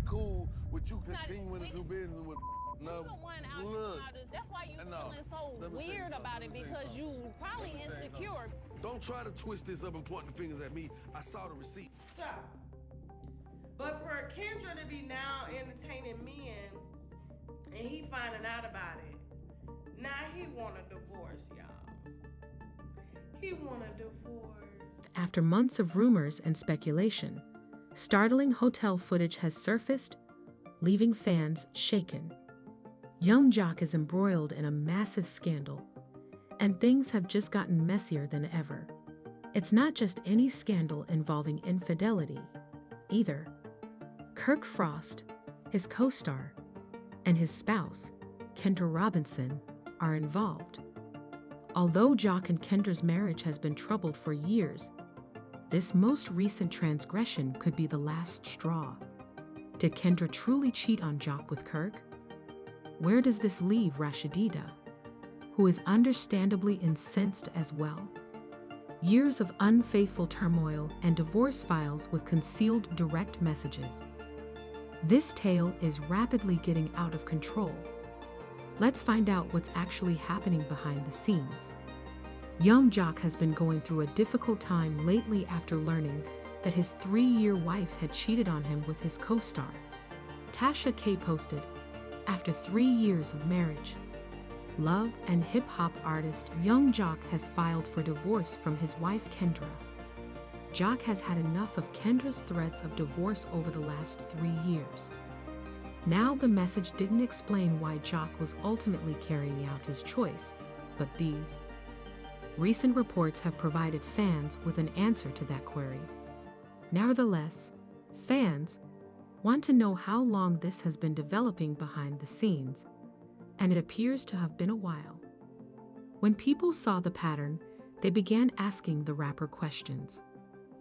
cool with you Not- continuing to we- do business with no. You the one out Look. all this. That's why you No, feeling so let me tell you weird something, about let it me tell you because something. you probably Let me tell you insecure. something. Don't try to twist this up and point the fingers at me. I saw the receipt. Stop. But for Kendra to be now entertaining men and he finding out about it, now he want a divorce, y'all. He want a divorce. After months of rumors and speculation, startling hotel footage has surfaced, leaving fans shaken. Young Joc is embroiled in a massive scandal, and things have just gotten messier than ever. It's not just any scandal involving infidelity, either. Kirk Frost, his co-star, and his spouse, Kendra Robinson, are involved. Although Joc and Kendra's marriage has been troubled for years, this most recent transgression could be the last straw. Did Kendra truly cheat on Joc with Kirk? Where does this leave Rashidita, who is understandably incensed as well? Years of unfaithful turmoil and divorce files with concealed direct messages. This tale is rapidly getting out of control. Let's find out what's actually happening behind the scenes. Young Joc has been going through a difficult time lately after learning that his 3-year wife had cheated on him with his co-star. Tasha K posted, after 3 years of marriage, love and hip-hop artist Young Joc has filed for divorce from his wife Kendra. Joc has had enough of Kendra's threats of divorce over the last 3 years. Now the message didn't explain why Joc was ultimately carrying out his choice, but these recent reports have provided fans with an answer to that query. Nevertheless, fans want to know how long this has been developing behind the scenes, and it appears to have been a while. When people saw the pattern, they began asking the rapper questions.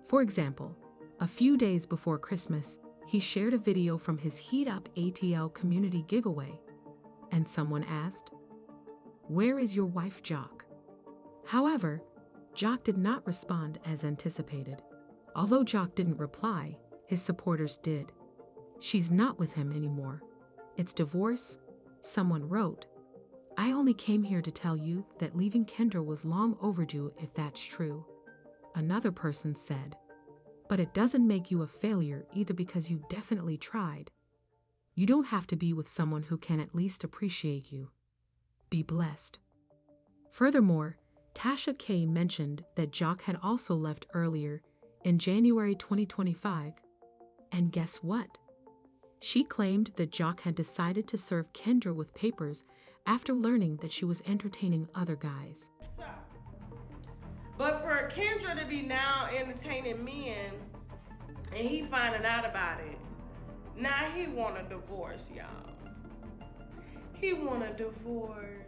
For example, a few days before Christmas, he shared a video from his Heat Up ATL community giveaway, and someone asked, "Where is your wife Joc?" However, Joc did not respond as anticipated. Although Joc didn't reply, his supporters did. "She's not with him anymore. It's divorce," someone wrote. "I only came here to tell you that leaving Kendra was long overdue if that's true." Another person said, "But it doesn't make you a failure either because you definitely tried. You don't have to be with someone who can at least appreciate you. Be blessed." Furthermore, Tasha K mentioned that Joc had also left earlier in January 2025. And guess what? She claimed that Joc had decided to serve Kendra with papers after learning that she was entertaining other guys. But for Kendra to be now entertaining men and he finding out about it, now he want a divorce, y'all. He want a divorce.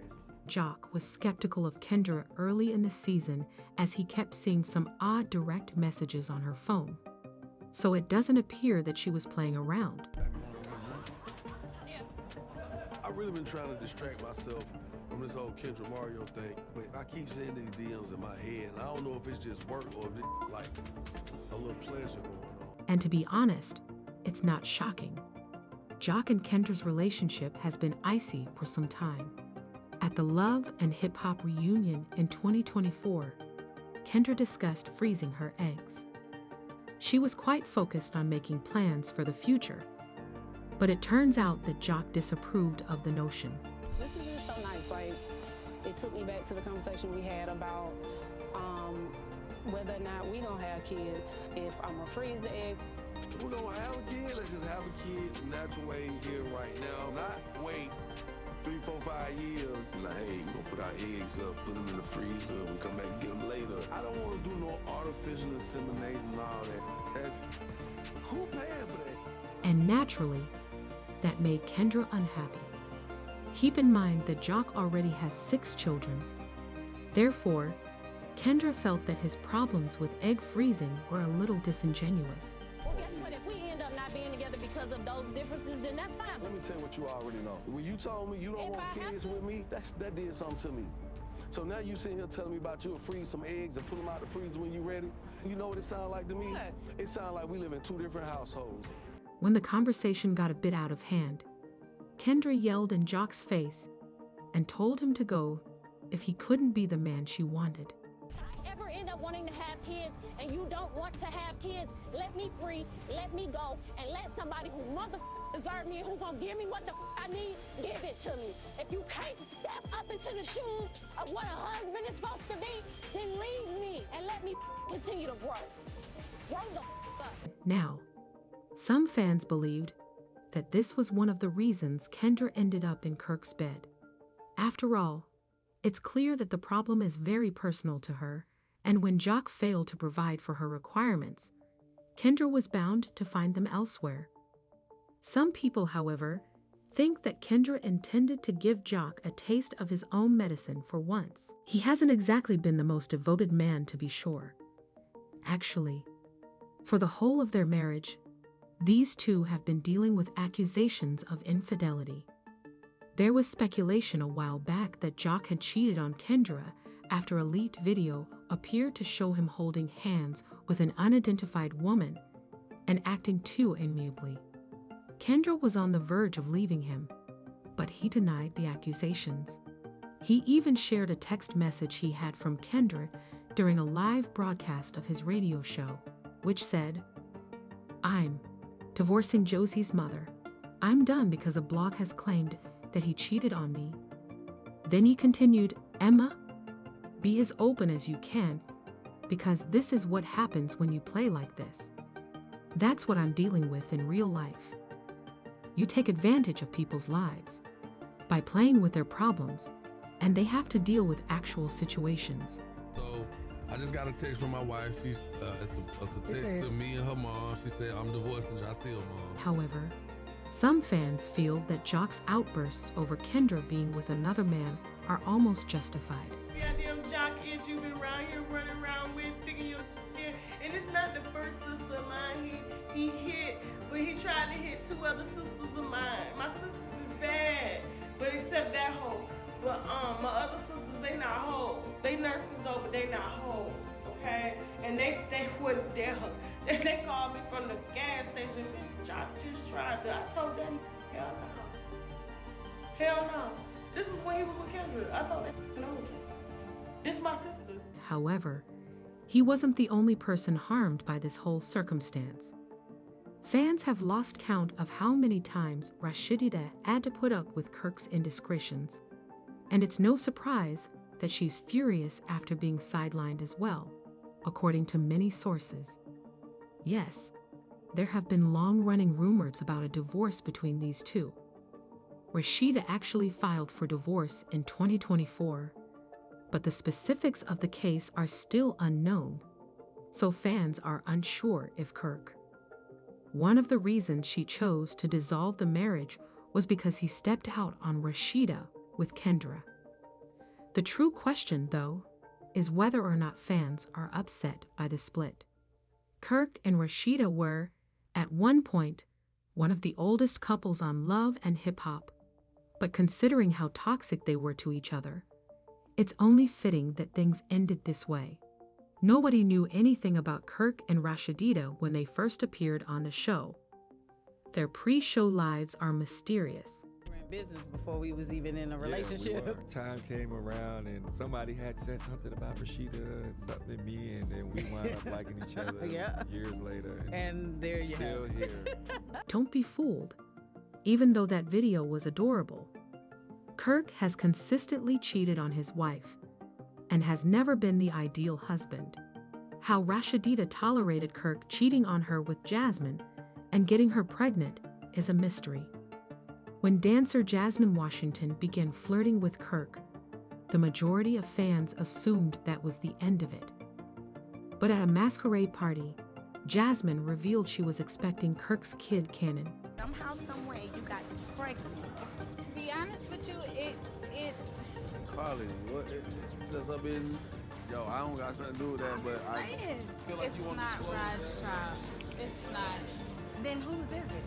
Joc was skeptical of Kendra early in the season as he kept seeing some odd direct messages on her phone. So it doesn't appear that she was playing around. I really been trying to distract myself from this whole Kendra Mario thing, but I keep seeing these DMs in my head, and I don't know if it's just work or if it's like a little pleasure going on. And to be honest, it's not shocking. Joc and Kendra's relationship has been icy for some time. At the Love and Hip Hop reunion in 2024, Kendra discussed freezing her eggs. She was quite focused on making plans for the future, but it turns out that Joc disapproved of the notion. This is just so nice. Like, it took me back to the conversation we had about whether or not we gonna have kids. If I'm gonna freeze the eggs. We're gonna have a kid, let's just have a kid the natural way here right now. Not wait 3, 4, 5 years. Like, hey, we're gonna put our eggs up, put them in the freezer, and come back and get them later. I don't wanna do no artificial insemination and all that. That's, who paying for that? And naturally, that made Kendra unhappy. Keep in mind that Joc already has 6 children. Therefore, Kendra felt that his problems with egg freezing were a little disingenuous. Well, guess what? If we end up not being together because of those differences, then that's fine. Let me tell you what you already know. When you told me you don't want kids with me, that did something to me. So now you sitting here telling me about you'll freeze some eggs and pull them out the freezer when you ready. You know what it sounds like to me? What? It sounds like we live in 2 different households. When the conversation got a bit out of hand, Kendra yelled in Joc's face and told him to go if he couldn't be the man she wanted. Ever end up wanting to have kids and you don't want to have kids, let me free, let me go, and let somebody who deserve me and who gonna give me what the I need, give it to me. If you can't step up into the shoes of what a husband is supposed to be, then leave me and let me continue to grow. Grow the up. Now, some fans believed that this was one of the reasons Kendra ended up in Kirk's bed. After all, it's clear that the problem is very personal to her, and when Joc failed to provide for her requirements, Kendra was bound to find them elsewhere. Some people, however, think that Kendra intended to give Joc a taste of his own medicine for once. He hasn't exactly been the most devoted man, to be sure. Actually, for the whole of their marriage, these two have been dealing with accusations of infidelity. There was speculation a while back that Joc had cheated on Kendra after a leaked video appeared to show him holding hands with an unidentified woman and acting too amiably. Kendra was on the verge of leaving him, but he denied the accusations. He even shared a text message he had from Kendra during a live broadcast of his radio show, which said, "I'm divorcing Josie's mother. I'm done because a blog has claimed that he cheated on me." Then he continued, "Emma, be as open as you can, because this is what happens when you play like this. That's what I'm dealing with in real life. You take advantage of people's lives by playing with their problems, and they have to deal with actual situations." So I just got a text from my wife. It's a text to me and her mom. She said, "I'm divorcing Joc's mom." However, some fans feel that Joc's outbursts over Kendra being with another man are almost justified. Goddamn Joc is you been around here running around with, sticking your here. And it's not the first sister of mine he hit, but he tried to hit 2 other sisters of mine. My sisters is bad, but except that hoe. But my other sisters, they not hoes. They nurses though, but they not hoes, okay? And they wasn't there. They called me from the gas station. Bitch, Joc just tried to. I told them, hell no. Hell no. This is when he was with Kendra. I told them, no. This my sisters. However, he wasn't the only person harmed by this whole circumstance. Fans have lost count of how many times Rashida had to put up with Kirk's indiscretions, and it's no surprise that she's furious after being sidelined as well, according to many sources. Yes, there have been long-running rumors about a divorce between these two. Rashida actually filed for divorce in 2024, but the specifics of the case are still unknown, so fans are unsure if Kirk. One of the reasons she chose to dissolve the marriage was because he stepped out on Rashida with Kendra. The true question, though, is whether or not fans are upset by the split. Kirk and Rashida were, at one point, one of the oldest couples on Love and Hip Hop, but considering how toxic they were to each other, it's only fitting that things ended this way. Nobody knew anything about Kirk and Rashida when they first appeared on the show. Their pre-show lives are mysterious. We were in business before we was even in a relationship. Yeah, time came around and somebody had said something about Rashida and something to me, and then we wound up liking each other years later. And there you still have here. Don't be fooled. Even though that video was adorable, Kirk has consistently cheated on his wife and has never been the ideal husband. How Rashida tolerated Kirk cheating on her with Jasmine and getting her pregnant is a mystery. When dancer Jasmine Washington began flirting with Kirk, the majority of fans assumed that was the end of it. But at a masquerade party, Jasmine revealed she was expecting Kirk's kid Cannon. Somehow, some way, you got pregnant. To be honest with you, it Carly, what? It's just her business. Yo, I don't got nothing to do with that, but I feel like it's you want not to disclose. Raj's child. It's not. Then whose is it?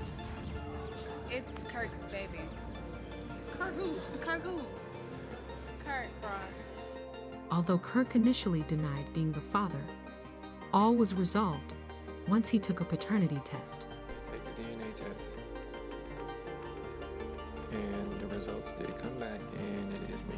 It's Kirk's baby. Kirk who? Kirk who? Kirk Ross. Although Kirk initially denied being the father, all was resolved once he took a paternity test. Take the DNA DNA test. And the results did come back, and it is me.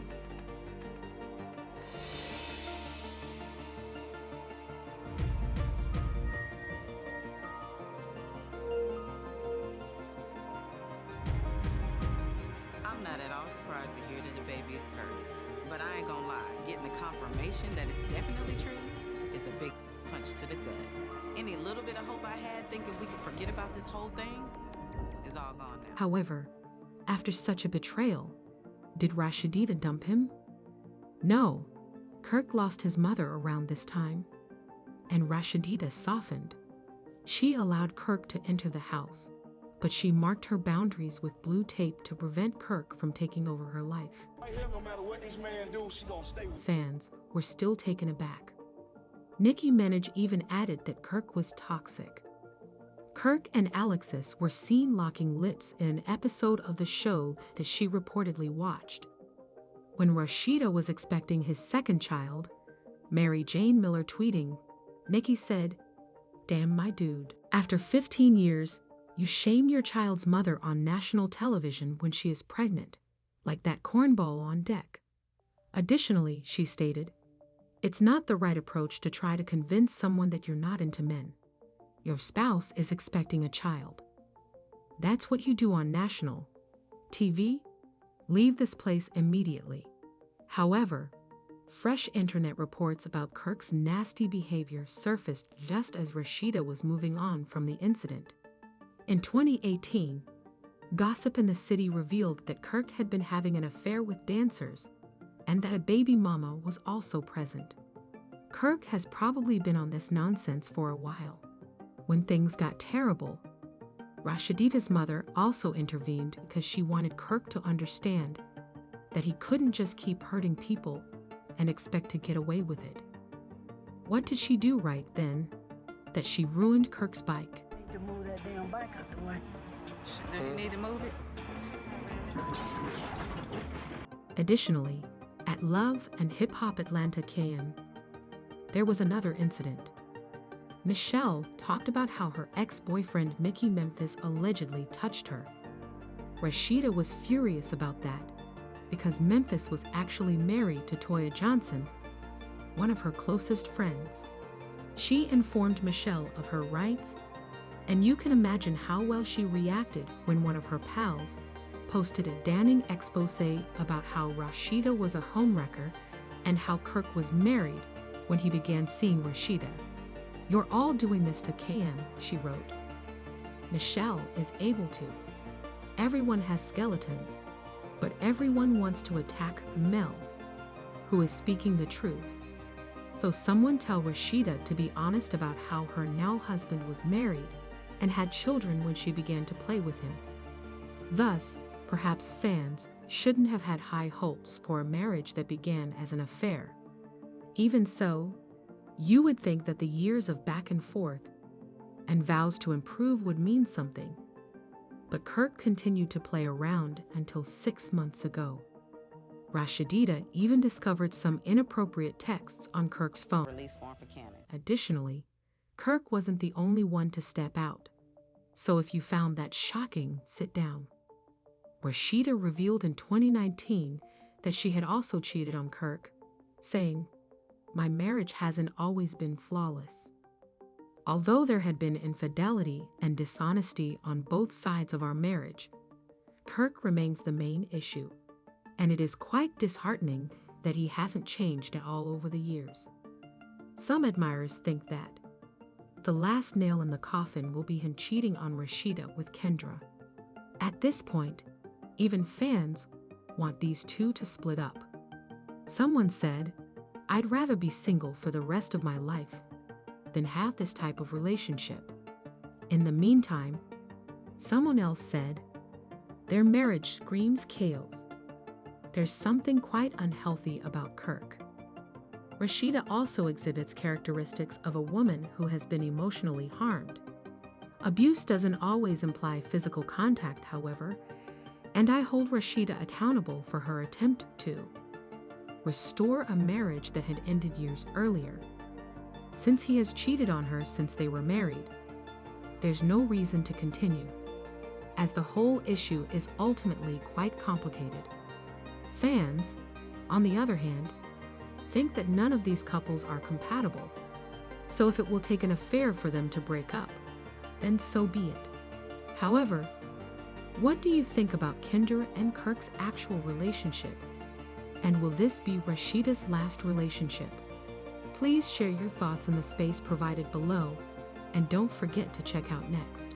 I'm not at all surprised to hear that the baby is Kirk's, but I ain't gonna lie, getting the confirmation that it's definitely true is a big punch to the gut. Any little bit of hope I had thinking we could forget about this whole thing is all gone now. However, after such a betrayal, did Rashidita dump him? No. Kirk lost his mother around this time, and Rashidita softened. She allowed Kirk to enter the house, but she marked her boundaries with blue tape to prevent Kirk from taking over her life. Right here, no matter what this man do, she gonna stay with Fans were still taken aback. Nicki Minaj even added that Kirk was toxic. Kirk and Alexis were seen locking lips in an episode of the show that she reportedly watched. When Rashida was expecting his second child, Mary Jane Miller tweeting, Nicki said, "Damn my dude. After 15 years, you shame your child's mother on national television when she is pregnant, like that cornball on deck." Additionally, she stated, "It's not the right approach to try to convince someone that you're not into men. Your spouse is expecting a child. That's what you do on national TV. Leave this place immediately." However, fresh internet reports about Kirk's nasty behavior surfaced just as Rashida was moving on from the incident. In 2018, gossip in the city revealed that Kirk had been having an affair with dancers and that a baby mama was also present. Kirk has probably been on this nonsense for a while. When things got terrible, Rashidita's mother also intervened because she wanted Kirk to understand that he couldn't just keep hurting people and expect to get away with it. What did she do right then that she ruined Kirk's bike? To move that damn bike out the way. Do you need to move it? Additionally, at Love and Hip Hop Atlanta KM, there was another incident. Michelle talked about how her ex-boyfriend Mickey Memphis allegedly touched her. Rashida was furious about that because Memphis was actually married to Toya Johnson, one of her closest friends. She informed Michelle of her rights, and you can imagine how well she reacted when one of her pals posted a damning expose about how Rashida was a homewrecker and how Kirk was married when he began seeing Rashida. "You're all doing this to KM," she wrote. Michelle is able to. Everyone has skeletons, but everyone wants to attack Mel, who is speaking the truth. So someone tell Rashida to be honest about how her now husband was married and had children when she began to play with him. Thus, perhaps fans shouldn't have had high hopes for a marriage that began as an affair. Even so, you would think that the years of back and forth and vows to improve would mean something. But Kirk continued to play around until 6 months ago. Rashidita even discovered some inappropriate texts on Kirk's phone. Release form for Canada. Additionally, Kirk wasn't the only one to step out. So if you found that shocking, sit down. Rashida revealed in 2019 that she had also cheated on Kirk, saying, "My marriage hasn't always been flawless." Although there had been infidelity and dishonesty on both sides of our marriage, Kirk remains the main issue, and it is quite disheartening that he hasn't changed at all over the years. Some admirers think that the last nail in the coffin will be him cheating on Rashida with Kendra. At this point, even fans want these two to split up. Someone said, "I'd rather be single for the rest of my life than have this type of relationship." In the meantime, someone else said, "Their marriage screams chaos. There's something quite unhealthy about Kirk." Rashida also exhibits characteristics of a woman who has been emotionally harmed. Abuse doesn't always imply physical contact, however, and I hold Rashida accountable for her attempt to restore a marriage that had ended years earlier. Since he has cheated on her since they were married, there's no reason to continue. as the whole issue is ultimately quite complicated. Fans, on the other hand, think that none of these couples are compatible. So if it will take an affair for them to break up, then so be it. However, what do you think about Kendra and Kirk's actual relationship? And will this be Rashida's last relationship? Please share your thoughts in the space provided below, and don't forget to check out next.